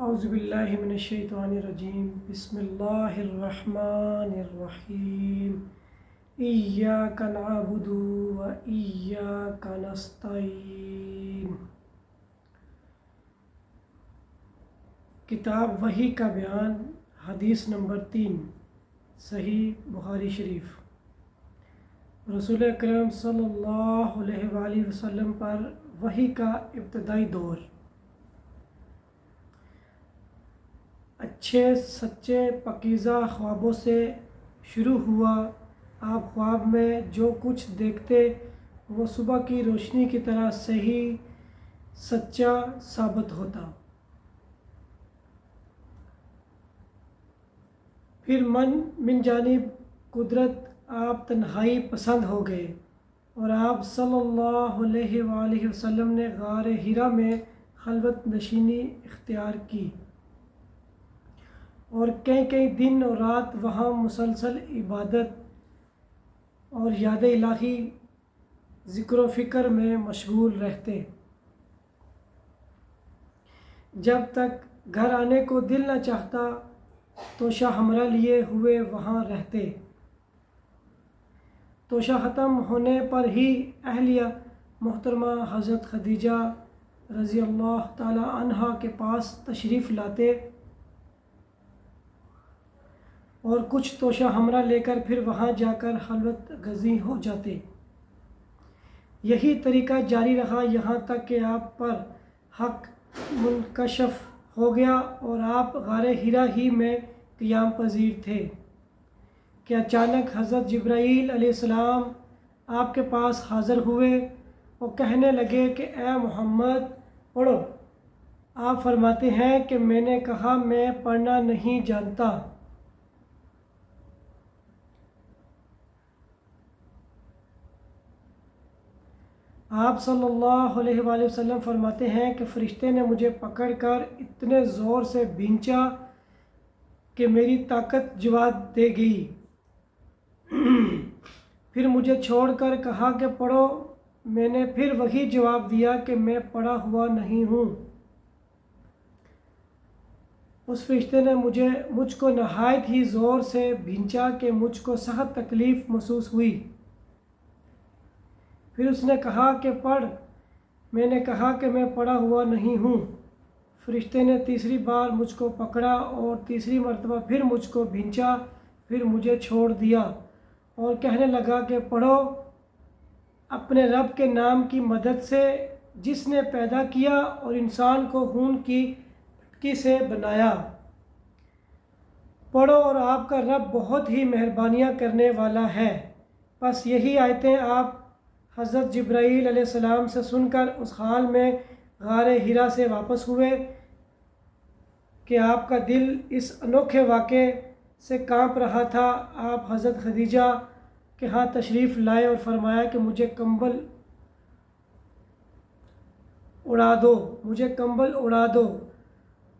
اعوذ باللہ من الشیطان الرجیم بسم اللہ الرحمن الرحیم ایاک نعبد و ایاک نستعین۔ کتاب وحی کا بیان، حدیث نمبر 3، صحیح بخاری شریف۔ رسول اکرم صلی اللہ علیہ وآلہ وسلم پر وحی کا ابتدائی دور۔ اچھے سچے پاکیزہ خوابوں سے شروع ہوا۔ آپ خواب میں جو کچھ دیکھتے وہ صبح کی روشنی کی طرح صحیح سچا ثابت ہوتا۔ پھر من جانب قدرت آپ تنہائی پسند ہو گئے اور آپ صلی اللہ علیہ وآلہ وسلم نے غار حرا میں خلوت نشینی اختیار کی اور کئی دن اور رات وہاں مسلسل عبادت اور یاد الہی ذکر و فکر میں مشغول رہتے، جب تک گھر آنے کو دل نہ چاہتا توشہ ہمراہ لیے ہوئے وہاں رہتے۔ توشہ ختم ہونے پر ہی اہلیہ محترمہ حضرت خدیجہ رضی اللہ تعالی عنہا کے پاس تشریف لاتے اور کچھ توشہ ہمراہ لے کر پھر وہاں جا کر خلوت گزیں ہو جاتے۔ یہی طریقہ جاری رہا یہاں تک کہ آپ پر حق منکشف ہو گیا اور آپ غار حرا ہی میں قیام پذیر تھے کہ اچانک حضرت جبرائیل علیہ السلام آپ کے پاس حاضر ہوئے اور کہنے لگے کہ اے محمد پڑھو۔ آپ فرماتے ہیں کہ میں نے کہا میں پڑھنا نہیں جانتا۔ آپ صلی اللہ علیہ وآلہ وسلم فرماتے ہیں کہ فرشتے نے مجھے پکڑ کر اتنے زور سے بھینچا کہ میری طاقت جواب دے گئی۔ پھر مجھے چھوڑ کر کہا کہ پڑھو۔ میں نے پھر وہی جواب دیا کہ میں پڑھا ہوا نہیں ہوں۔ اس فرشتے نے مجھ کو نہایت ہی زور سے بھینچا کہ مجھ کو سخت تکلیف محسوس ہوئی۔ پھر اس نے کہا کہ پڑھ۔ میں نے کہا کہ میں پڑھا ہوا نہیں ہوں۔ فرشتے نے تیسری بار مجھ کو پکڑا اور تیسری مرتبہ پھر مجھ کو بھینچا، پھر مجھے چھوڑ دیا اور کہنے لگا کہ پڑھو اپنے رب کے نام کی مدد سے جس نے پیدا کیا اور انسان کو خون کی پھٹکی سے بنایا۔ پڑھو اور آپ کا رب بہت ہی مہربانیاں کرنے والا ہے۔ بس یہی آیتیں آپ حضرت جبرائیل علیہ السلام سے سن کر اس حال میں غار حرا سے واپس ہوئے کہ آپ کا دل اس انوکھے واقعے سے کانپ رہا تھا۔ آپ حضرت خدیجہ کے ہاں تشریف لائے اور فرمایا کہ مجھے کمبل اڑا دو۔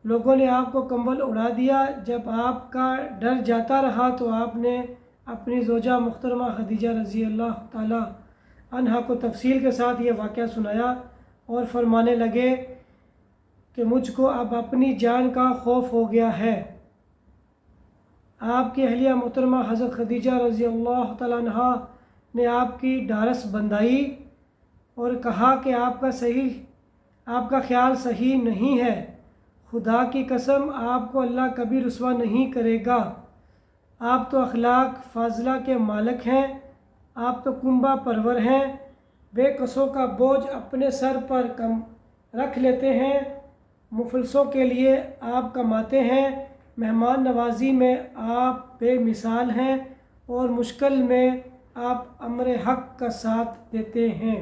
لوگوں نے آپ کو کمبل اڑا دیا۔ جب آپ کا ڈر جاتا رہا تو آپ نے اپنی زوجہ محترمہ خدیجہ رضی اللہ تعالی عنہا کو تفصیل کے ساتھ یہ واقعہ سنایا اور فرمانے لگے کہ مجھ کو اب اپنی جان کا خوف ہو گیا ہے۔ آپ کی اہلیہ محترمہ حضرت خدیجہ رضی اللہ تعالی عنہا نے آپ کی ڈھارس بندھائی اور کہا کہ آپ کا خیال صحیح نہیں ہے۔ خدا کی قسم آپ کو اللہ کبھی رسوا نہیں کرے گا۔ آپ تو اخلاق فاضلہ کے مالک ہیں، آپ تو کنبہ پرور ہیں، بے کسوں کا بوجھ اپنے سر پر کم رکھ لیتے ہیں، مفلسوں کے لیے آپ کماتے ہیں، مہمان نوازی میں آپ بے مثال ہیں اور مشکل میں آپ امر حق کا ساتھ دیتے ہیں۔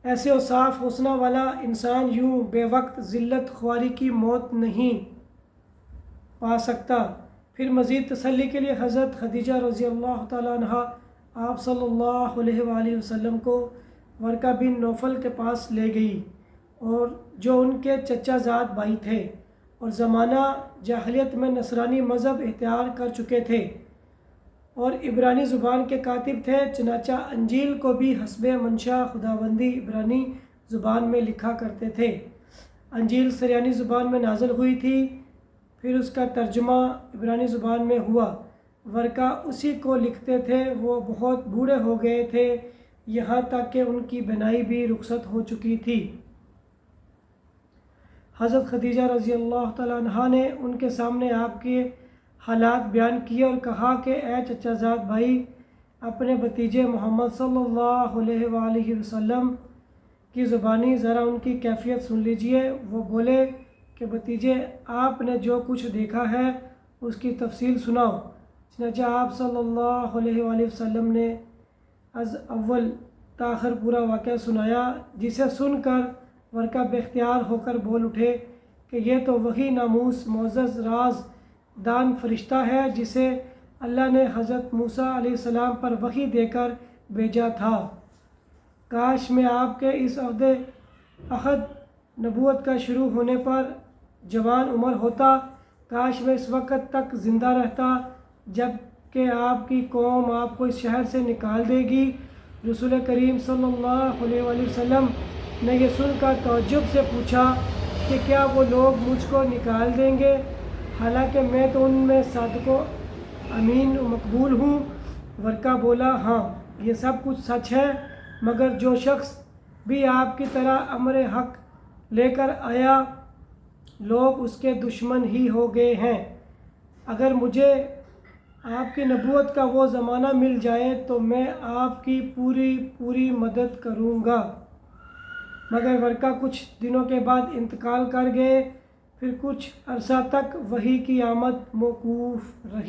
ایسے اوصاف حسنہ والا انسان یوں بے وقت ذلت خواری کی موت نہیں پا سکتا۔ پھر مزید تسلی کے لیے حضرت خدیجہ رضی اللہ تعالی عنہا آپ صلی اللہ علیہ وآلہ وسلم کو ورقہ بن نوفل کے پاس لے گئی اور جو ان کے چچا زاد بھائی تھے اور زمانہ جاہلیت میں نصرانی مذہب اختیار کر چکے تھے اور عبرانی زبان کے کاتب تھے، چنانچہ انجیل کو بھی حسب منشا خداوندی عبرانی زبان میں لکھا کرتے تھے۔ انجیل سریانی زبان میں نازل ہوئی تھی، پھر اس کا ترجمہ عبرانی زبان میں ہوا۔ ورقہ اسی کو لکھتے تھے۔ وہ بہت بوڑھے ہو گئے تھے، یہاں تک کہ ان کی بینائی بھی رخصت ہو چکی تھی۔ حضرت خدیجہ رضی اللہ تعالیٰ عنہ نے ان کے سامنے آپ کے حالات بیان کیے اور کہا کہ اے چچا زاد بھائی، اپنے بھتیجے محمد صلی اللہ علیہ وآلہ وسلم کی زبانی ذرا ان کی کیفیت سن لیجئے۔ وہ بولے کہ بھتیجے، آپ نے جو کچھ دیکھا ہے اس کی تفصیل سناؤ۔ چنانچہ آپ صلی اللہ علیہ وآلہ وسلم نے از اول تاخر پورا واقعہ سنایا، جسے سن کر ورقہ بے اختیار ہو کر بول اٹھے کہ یہ تو وہی ناموس معزز راز دان فرشتہ ہے جسے اللہ نے حضرت موسیٰ علیہ السلام پر وحی دے کر بھیجا تھا۔ کاش میں آپ کے اس عہد نبوت کا شروع ہونے پر جوان عمر ہوتا، کاش میں اس وقت تک زندہ رہتا جب کہ آپ کی قوم آپ کو اس شہر سے نکال دے گی۔ رسول کریم صلی اللہ علیہ وآلہ وسلم نے یہ سن کر تعجب سے پوچھا کہ کیا وہ لوگ مجھ کو نکال دیں گے، حالانکہ میں تو ان میں صادق و امین و مقبول ہوں؟ ورقہ بولا، ہاں یہ سب کچھ سچ ہے، مگر جو شخص بھی آپ کی طرح امر حق لے کر آیا، لوگ اس کے دشمن ہی ہو گئے ہیں۔ اگر مجھے آپ کی نبوت کا وہ زمانہ مل جائے تو میں آپ کی پوری مدد کروں گا۔ مگر ورقہ کچھ دنوں کے بعد انتقال کر گئے، پھر کچھ عرصہ تک وحی کی آمد موقوف رہی۔